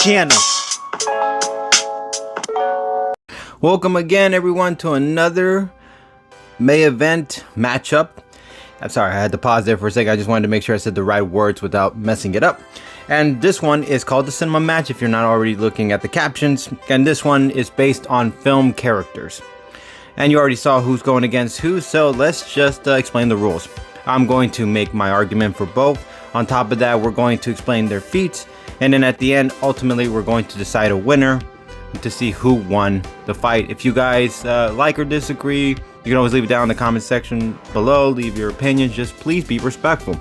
channel. Welcome again, everyone, to another May event matchup. I'm sorry, I had to pause there for a second. I just wanted to make sure I said the right words without messing it up. And this one is called the Cinema Match if you're not already looking at the captions. And this one is based on film characters. And you already saw who's going against who, so let's just explain the rules. I'm going to make my argument for both. On top of that, we're going to explain their feats. And then at the end, ultimately, we're going to decide a winner to see who won the fight. If you guys like or disagree, you can always leave it down in the comment section below. Leave your opinions. Just please be respectful.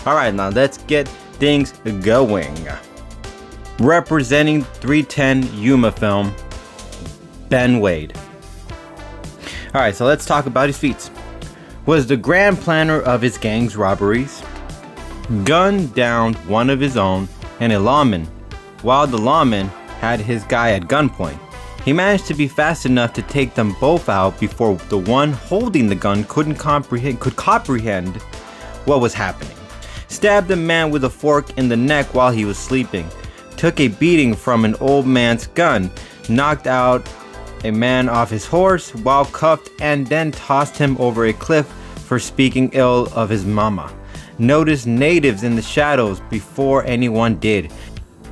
All right, now let's get things going. Representing 310 Yuma film, Ben Wade. All right, so let's talk about his feats. Was the grand planner of his gang's robberies, gunned down one of his own and a lawman, while the lawman had his guy at gunpoint. He managed to be fast enough to take them both out before the one holding the gun could comprehend what was happening. Stabbed a man with a fork in the neck while he was sleeping. Took a beating from an old man's gun. Knocked out a man off his horse while cuffed and then tossed him over a cliff for speaking ill of his mama. Noticed natives in the shadows before anyone did.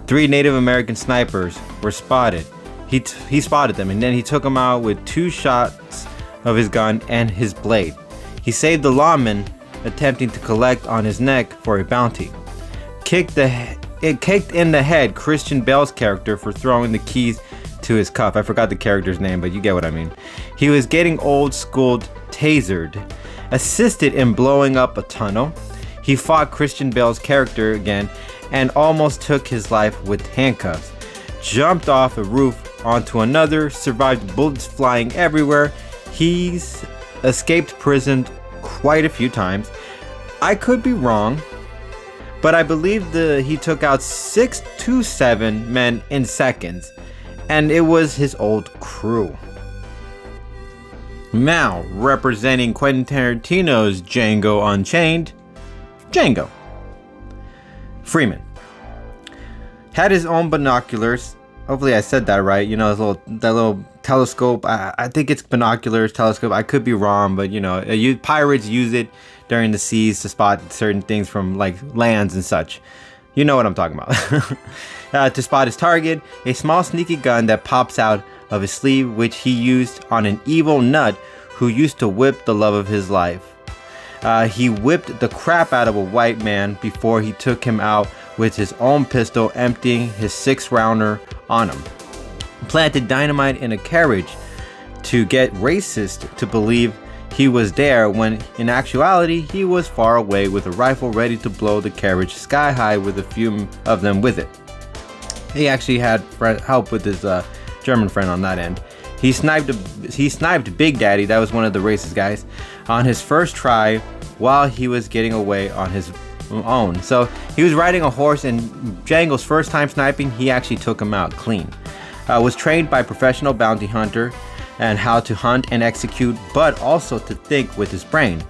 3 Native American snipers were spotted. He spotted them, and then he took them out with 2 shots of his gun and his blade. He saved the lawman attempting to collect on his neck for a bounty. Kicked in the head Christian Bale's character for throwing the keys to his cuff. I forgot the character's name, but you get what I mean. He was getting old schooled tasered. Assisted in blowing up a tunnel. He fought Christian Bale's character again and almost took his life with handcuffs. Jumped off a roof onto another, survived bullets flying everywhere. He's escaped prison quite a few times. I could be wrong, but I believe he took out 6 to 7 men in seconds, and it was his old crew. Now, representing Quentin Tarantino's Django Unchained, Django. Freeman. Had his own binoculars. Hopefully I said that right. You know, that little telescope. I think it's binoculars, telescope. I could be wrong, but you know, pirates use it during the seas to spot certain things from like lands and such. You know what I'm talking about. To spot his target, a small sneaky gun that pops out of his sleeve, which he used on an evil nut who used to whip the love of his life. He whipped the crap out of a white man before he took him out with his own pistol, emptying his 6-rounder on him. Planted dynamite in a carriage to get racists to believe he was there when in actuality he was far away with a rifle ready to blow the carriage sky high with a few of them with it. He actually had help with his German friend on that end. He sniped Big Daddy, that was one of the racist guys, on his first try while he was getting away on his own. So he was riding a horse, and Django's first time sniping, he actually took him out clean. Was trained by professional bounty hunter and how to hunt and execute, but also to think with his brain.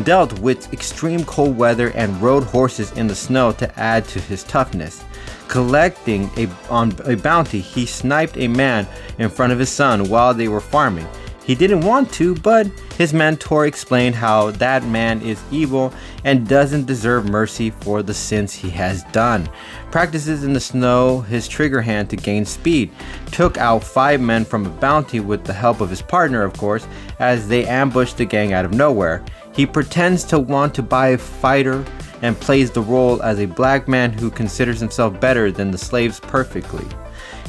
Dealt with extreme cold weather and rode horses in the snow to add to his toughness. Collecting on a bounty, he sniped a man in front of his son while they were farming. He didn't want to, but his mentor explained how that man is evil and doesn't deserve mercy for the sins he has done. Practices in the snow his trigger hand to gain speed. Took out 5 men from a bounty with the help of his partner, of course, as they ambushed the gang out of nowhere. He pretends to want to buy a fighter and plays the role as a black man who considers himself better than the slaves perfectly.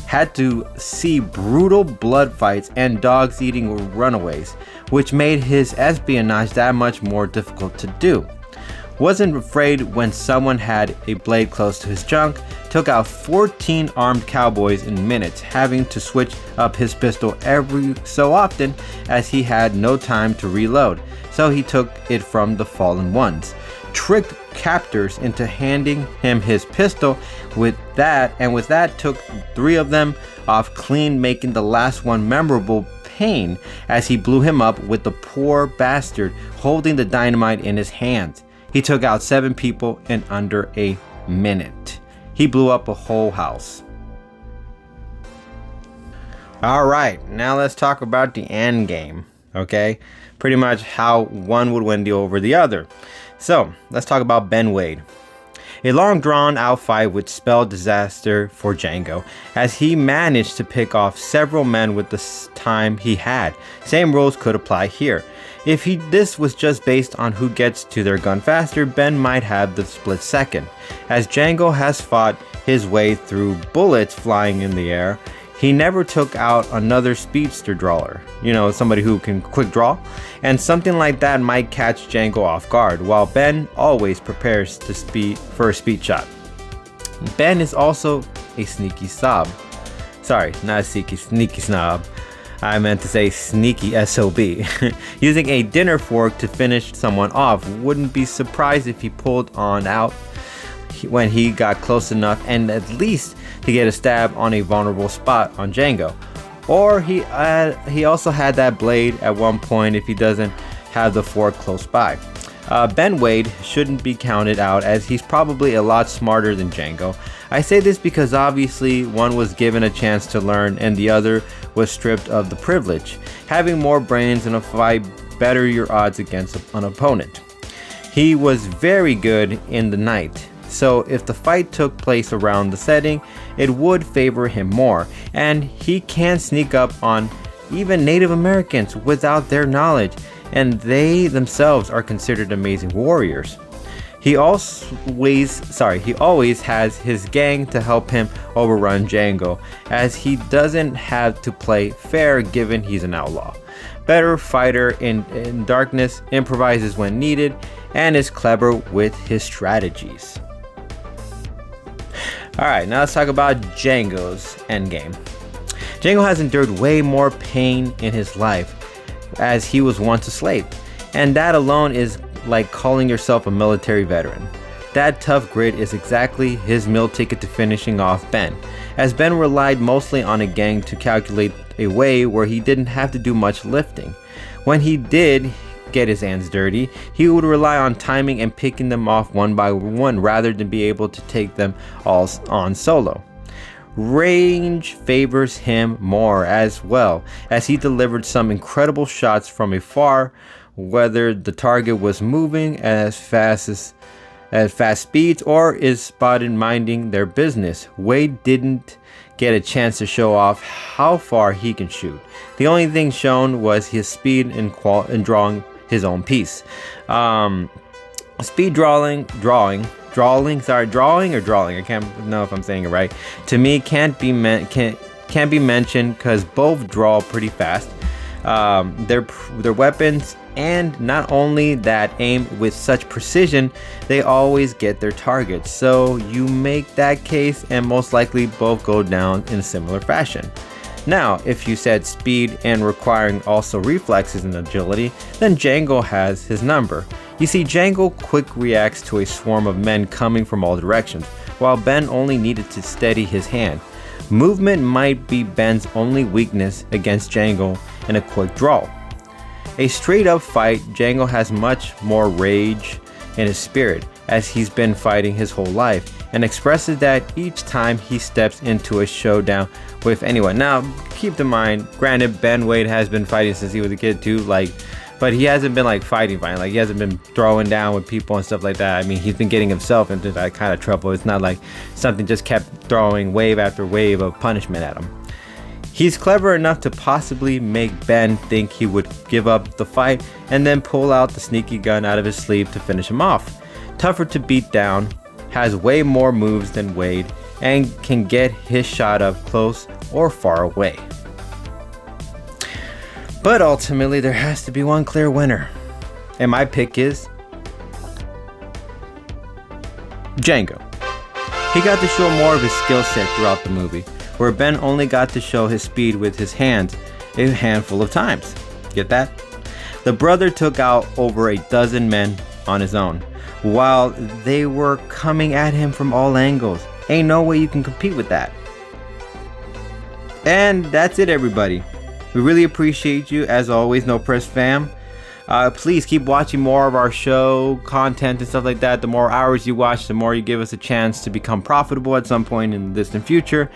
Had to see brutal blood fights and dogs eating runaways, which made his espionage that much more difficult to do. Wasn't afraid when someone had a blade close to his junk. Took out 14 armed cowboys in minutes, having to switch up his pistol every so often as he had no time to reload, so he took it from the fallen ones. Tricked captors into handing him his pistol with that took 3 of them off clean, making the last one memorable pain as he blew him up with the poor bastard holding the dynamite in his hands. He took out 7 people in under a minute. He blew up a whole house. Alright, now let's talk about the end game. Okay? Pretty much how one would win over the other. So, let's talk about Ben Wade. A long drawn out fight would spell disaster for Django, as he managed to pick off several men with the time he had. Same rules could apply here. If this was just based on who gets to their gun faster, Ben might have the split second. As Django has fought his way through bullets flying in the air, he never took out another speedster drawer, somebody who can quick draw, and something like that might catch Django off guard, while Ben always prepares for a speed shot. Ben is also a sneaky snob. Sorry, not a sneaky snob. I meant to say sneaky SOB. Using a dinner fork to finish someone off. Wouldn't be surprised if he pulled on out when he got close enough and at least to get a stab on a vulnerable spot on Django. Or he also had that blade at one point if he doesn't have the fork close by. Ben Wade shouldn't be counted out as he's probably a lot smarter than Django. I say this because obviously one was given a chance to learn and the other was stripped of the privilege. Having more brains in a fight better your odds against an opponent. He was very good in the night. So if the fight took place around the setting, it would favor him more, and he can sneak up on even Native Americans without their knowledge, and they themselves are considered amazing warriors. He always has his gang to help him overrun Django, as he doesn't have to play fair given he's an outlaw. Better fighter in darkness, improvises when needed, and is clever with his strategies. Alright, now let's talk about Django's endgame. Django has endured way more pain in his life, as he was once a slave, and that alone is like calling yourself a military veteran. That tough grit is exactly his meal ticket to finishing off Ben, as Ben relied mostly on a gang to calculate a way where he didn't have to do much lifting. When he did get his hands dirty, he would rely on timing and picking them off one by one rather than be able to take them all on solo. Range favors him more as well, as he delivered some incredible shots from afar, whether the target was moving at fast speeds or is spotted minding their business. Wade didn't get a chance to show off how far he can shoot. The only thing shown was his speed in drawing his own piece. Speed drawing. I can't know if I'm saying it right. To me, can't be mentioned because both draw pretty fast. Their weapons, and not only that, aim with such precision, they always get their targets. So you make that case, and most likely both go down in a similar fashion. Now, if you said speed and requiring also reflexes and agility, then Django has his number. You see, Django quick reacts to a swarm of men coming from all directions, while Ben only needed to steady his hand. Movement might be Ben's only weakness against Django in a quick draw. A straight up fight, Django has much more rage in his spirit, as he's been fighting his whole life, and expresses that each time he steps into a showdown with anyone. Now, keep in mind, granted, Ben Wade has been fighting since he was a kid too, but he hasn't been fighting. He hasn't been throwing down with people and stuff like that. I mean, he's been getting himself into that kind of trouble. It's not like something just kept throwing wave after wave of punishment at him. He's clever enough to possibly make Ben think he would give up the fight and then pull out the sneaky gun out of his sleeve to finish him off. Tougher to beat down, has way more moves than Wade, and can get his shot up close or far away. But ultimately, there has to be one clear winner, and my pick is Django. He got to show more of his skill set throughout the movie, where Ben only got to show his speed with his hands a handful of times. Get that? The brother took out over a dozen men on his own, while they were coming at him from all angles. Ain't no way you can compete with that. And that's it, everybody. We really appreciate you, as always, No Press fam. Please keep watching more of our show content and stuff like that. The more hours you watch, the more you give us a chance to become profitable at some point in the distant future.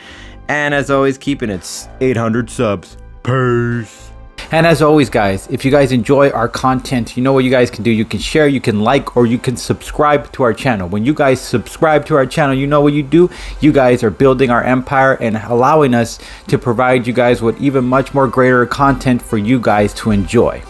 And as always, keeping it 800 subs. Peace. And as always, guys, if you guys enjoy our content, you know what you guys can do. You can share, you can like, or you can subscribe to our channel. When you guys subscribe to our channel, you know what you do. You guys are building our empire and allowing us to provide you guys with even much more greater content for you guys to enjoy.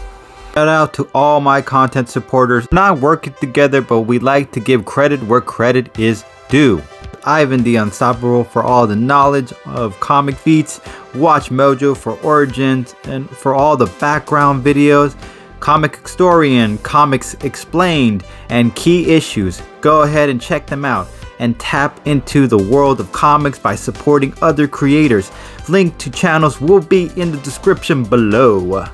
Shout out to all my content supporters. We're not working together, but we like to give credit where credit is due. Ivan the Unstoppable for all the knowledge of comic feats, Watch Mojo for origins and for all the background videos, Comic Historian, Comics Explained, and key issues. Go ahead and check them out and tap into the world of comics by supporting other creators. Link to channels will be in the description below.